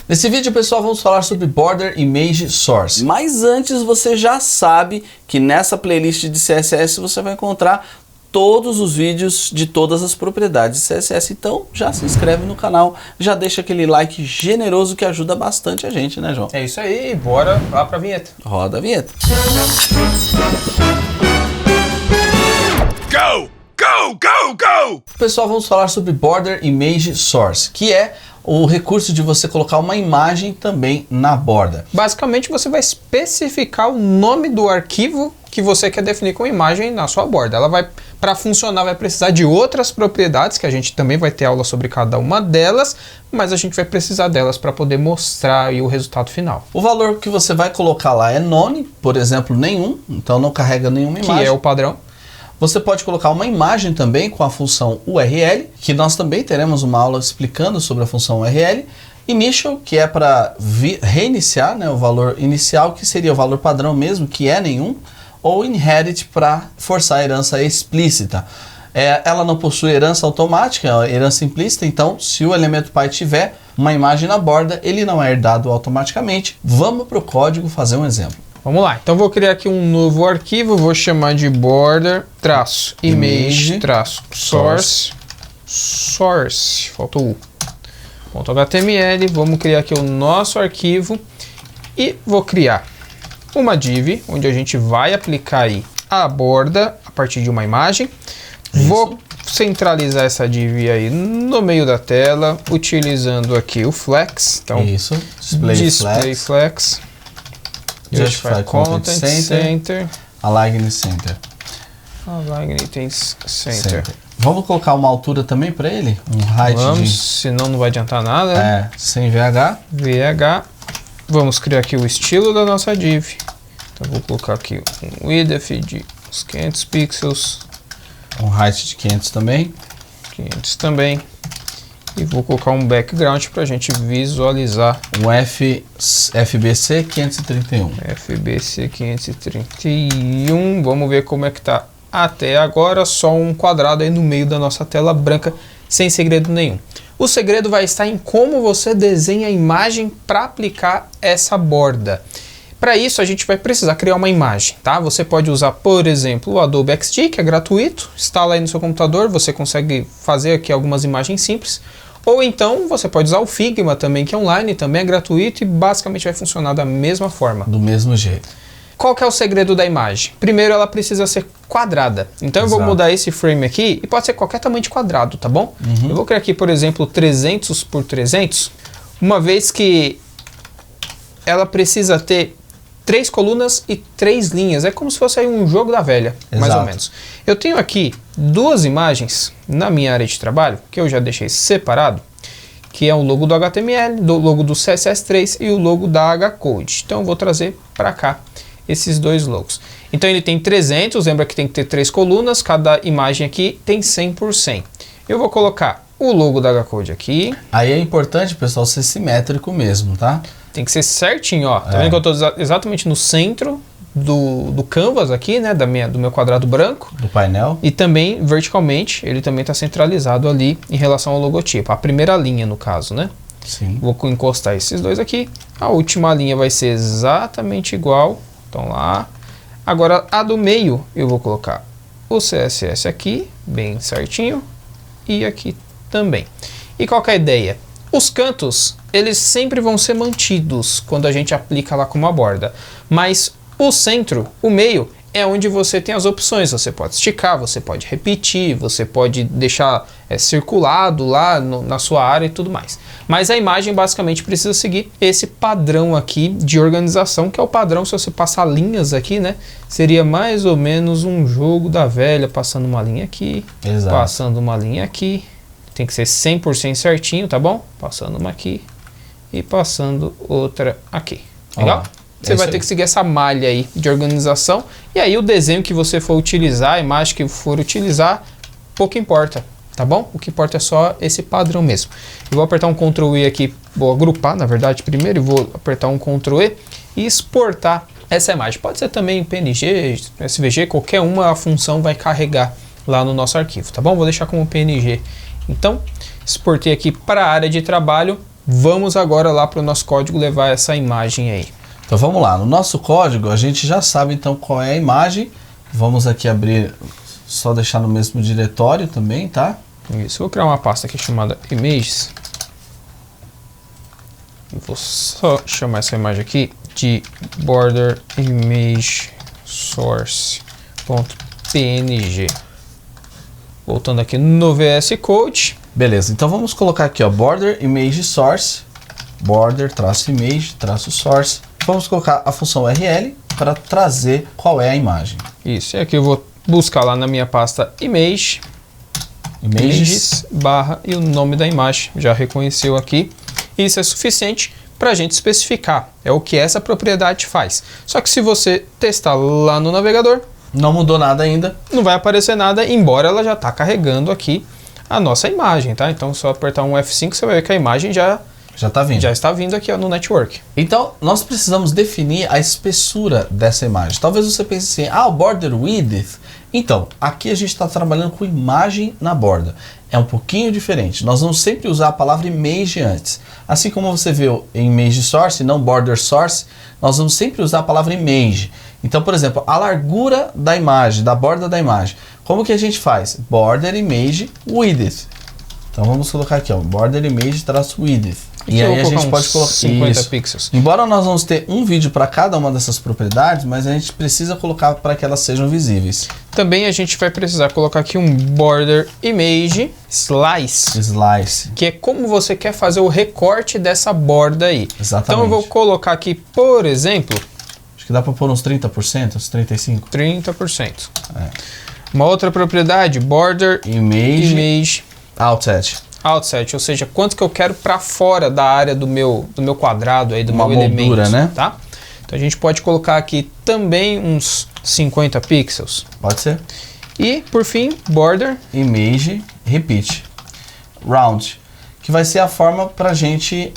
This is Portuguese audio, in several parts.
Nesse vídeo, pessoal, vamos falar sobre Border Image Source. Mas antes, você já sabe que nessa playlist de CSS você vai encontrar todos os vídeos de todas as propriedades de CSS. Então, já se inscreve no canal, já deixa aquele like generoso que ajuda bastante a gente, né, João? É isso aí, bora lá pra vinheta. Roda a vinheta. Go! Go! Go! Go! Pessoal, vamos falar sobre Border Image Source, que é o recurso de você colocar uma imagem também na borda. Basicamente, você vai especificar o nome do arquivo que você quer definir com imagem na sua borda. Ela vai, para funcionar, vai precisar de outras propriedades, que a gente também vai ter aula sobre cada uma delas, mas a gente vai precisar delas para poder mostrar aí o resultado final. O valor que você vai colocar lá é none, por exemplo, nenhum, então não carrega nenhuma imagem. Que é o padrão. Você pode colocar uma imagem também com a função URL, que nós também teremos uma aula explicando sobre a função URL. Initial, que é para reiniciar, né, o valor inicial, que seria o valor padrão mesmo, que é nenhum. Ou inherit para forçar a herança explícita. Ela não possui herança automática, é herança implícita, então se o elemento pai tiver uma imagem na borda, ele não é herdado automaticamente. Vamos para o código fazer um exemplo. Vamos lá, então vou criar aqui um novo arquivo, vou chamar de border-image-source, faltou o .html, vamos criar aqui o nosso arquivo e vou criar uma div, onde a gente vai aplicar aí a borda a partir de uma imagem. Isso. Vou centralizar essa div aí no meio da tela, utilizando aqui o flex. Então, isso, display flex. Justify Content Center, Align Center. Align Center. Vamos colocar uma altura também para ele? Um height. Vamos, senão não vai adiantar nada. Sem VH. Vamos criar aqui o estilo da nossa div. Então vou colocar aqui um width de uns 500 pixels. Um height de 500 também. 500 também. E vou colocar um background para a gente visualizar. Um FBC 531. FBC 531. Vamos ver como é que tá até agora. Só um quadrado aí no meio da nossa tela branca, sem segredo nenhum. O segredo vai estar em como você desenha a imagem para aplicar essa borda. Para isso, a gente vai precisar criar uma imagem, tá? Você pode usar, por exemplo, o Adobe XD, que é gratuito. Instala aí no seu computador, você consegue fazer aqui algumas imagens simples. Ou então, você pode usar o Figma também, que é online, também é gratuito e basicamente vai funcionar da mesma forma. Do mesmo jeito. Qual que é o segredo da imagem? Primeiro, ela precisa ser quadrada. Então eu vou mudar esse frame aqui e pode ser qualquer tamanho de quadrado, tá bom? Eu vou criar aqui, por exemplo, 300 por 300, uma vez que ela precisa ter 3 colunas e 3 linhas. É como se fosse aí um jogo da velha, mais ou menos. Eu tenho aqui duas imagens na minha área de trabalho, que eu já deixei separado, que é o logo do HTML, o logo do CSS3 e o logo da HCode. Então eu vou trazer para cá esses dois logos. Então ele tem 300, lembra que tem que ter 3 colunas, cada imagem aqui tem 100 por 100. Eu vou colocar o logo da HCode aqui. Aí é importante, pessoal, ser simétrico mesmo, tá? Tem que ser certinho, ó. Tá vendo que eu estou exatamente no centro do canvas aqui, né? Do meu quadrado branco. Do painel. E também, verticalmente, ele também está centralizado ali em relação ao logotipo. A primeira linha, no caso, né? Sim. Vou encostar esses dois aqui. A última linha vai ser exatamente igual. Então lá. Agora a do meio eu vou colocar o CSS aqui, bem certinho. E aqui também. E qual que é a ideia? Os cantos, eles sempre vão ser mantidos quando a gente aplica lá com uma borda. Mas o centro, o meio, é onde você tem as opções. Você pode esticar, você pode repetir, você pode deixar circulado lá na sua área e tudo mais. Mas a imagem basicamente precisa seguir esse padrão aqui de organização, que é o padrão, se você passar linhas aqui, né? Seria mais ou menos um jogo da velha, passando uma linha aqui, passando uma linha aqui. Tem que ser 100% certinho, tá bom? Passando uma aqui e passando outra aqui. Legal? Você vai ter que seguir essa malha aí de organização. E aí o desenho que você for utilizar, a imagem que for utilizar, pouco importa, tá bom? O que importa é só esse padrão mesmo. Eu vou apertar um Ctrl E aqui, vou agrupar, na verdade, primeiro. E vou apertar um Ctrl E e exportar essa imagem. Pode ser também PNG, SVG, qualquer uma a função vai carregar lá no nosso arquivo, tá bom? Vou deixar como PNG. Então, exportei aqui para a área de trabalho Vamos agora lá para o nosso código levar essa imagem aí. Então vamos lá, no nosso código a gente já sabe então qual é a imagem. Vamos aqui abrir, só deixar no mesmo diretório também, tá? Isso, vou criar uma pasta aqui chamada Images. Vou só chamar essa imagem aqui de border image source.png. Voltando aqui no VS Code. Beleza, então vamos colocar aqui, ó, border image source, border traço image traço source. Vamos colocar a função URL para trazer qual é a imagem. Isso, e aqui eu vou buscar lá na minha pasta image, images barra e o nome da imagem, já reconheceu aqui. Isso é suficiente para a gente especificar, é o que essa propriedade faz. Só que se você testar lá no navegador, não mudou nada ainda. Não vai aparecer nada, embora ela já está carregando aqui a nossa imagem, tá? Então só apertar um F5 você vai ver que a imagem já tá vindo. Já está vindo aqui, ó, no network. Então nós precisamos definir a espessura dessa imagem. Talvez você pense assim, o border width. Então, aqui a gente está trabalhando com imagem na borda. É um pouquinho diferente. Nós vamos sempre usar a palavra image antes. Assim como você viu em image source, não border source, nós vamos sempre usar a palavra image. Então, por exemplo, a largura da imagem, da borda da imagem. Como que a gente faz? Border image width. Então vamos colocar aqui, ó, border image traço width. E aí a gente pode colocar 50 pixels. Embora nós vamos ter um vídeo para cada uma dessas propriedades, mas a gente precisa colocar para que elas sejam visíveis. Também a gente vai precisar colocar aqui um border image slice, que é como você quer fazer o recorte dessa borda aí. Exatamente. Então eu vou colocar aqui, por exemplo, acho que dá para pôr uns 30%, uns 35%. 30%. É. Uma outra propriedade, border image outset. Outset, ou seja, quanto que eu quero para fora da área do meu quadrado aí, do Uma meu moldura, elemento, né? Tá? Então a gente pode colocar aqui também uns 50 pixels. Pode ser. E por fim, border image repeat round, que vai ser a forma para a gente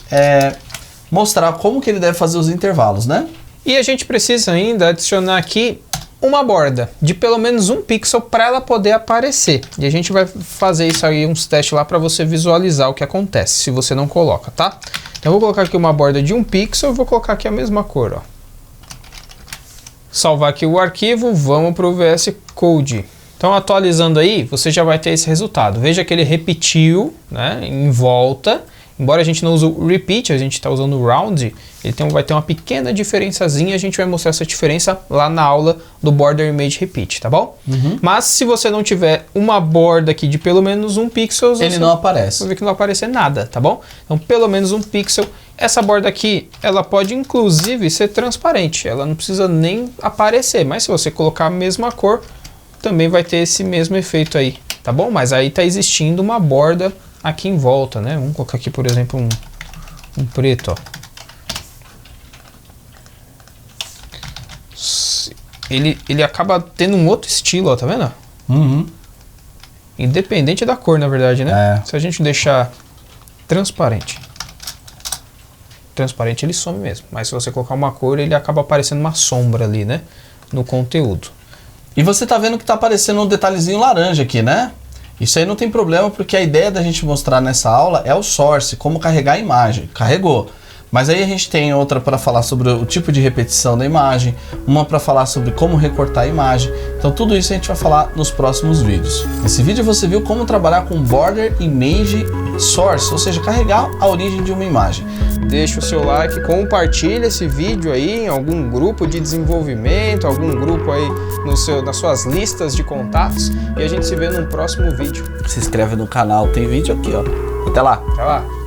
mostrar como que ele deve fazer os intervalos, né? E a gente precisa ainda adicionar aqui uma borda de pelo menos 1 pixel para ela poder aparecer. E a gente vai fazer isso aí, uns testes lá para você visualizar o que acontece, se você não coloca, tá? Então eu vou colocar aqui uma borda de 1 pixel e vou colocar aqui a mesma cor, ó. Salvar aqui o arquivo, vamos para o VS Code. Então atualizando aí, você já vai ter esse resultado. Veja que ele repetiu, né, em volta. Embora a gente não use o repeat, a gente está usando o round, ele vai ter uma pequena diferençazinha, a gente vai mostrar essa diferença lá na aula do border image repeat, tá bom? Mas se você não tiver uma borda aqui de pelo menos 1 pixel, ele não aparece. Você vai ver que não vai aparecer nada, tá bom? Então pelo menos 1 pixel. Essa borda aqui, ela pode inclusive ser transparente, ela não precisa nem aparecer, mas se você colocar a mesma cor, também vai ter esse mesmo efeito aí, tá bom? Mas aí está existindo uma borda aqui em volta, né? Vamos colocar aqui, por exemplo, um preto, ó. Ele acaba tendo um outro estilo, ó, tá vendo? Independente da cor, na verdade, né? Se a gente deixar transparente, ele some mesmo. Mas se você colocar uma cor, ele acaba aparecendo uma sombra ali, né? No conteúdo. E você tá vendo que tá aparecendo um detalhezinho laranja aqui, né? Isso aí não tem problema, porque a ideia da gente mostrar nessa aula é o source, como carregar a imagem. Carregou. Mas aí a gente tem outra para falar sobre o tipo de repetição da imagem, uma para falar sobre como recortar a imagem. Então tudo isso a gente vai falar nos próximos vídeos. Nesse vídeo você viu como trabalhar com Border Image Source, ou seja, carregar a origem de uma imagem. Deixa o seu like, compartilha esse vídeo aí em algum grupo de desenvolvimento, algum grupo aí nas suas listas de contatos, e a gente se vê num próximo vídeo. Se inscreve no canal, tem vídeo aqui, ó. Até lá. Até lá.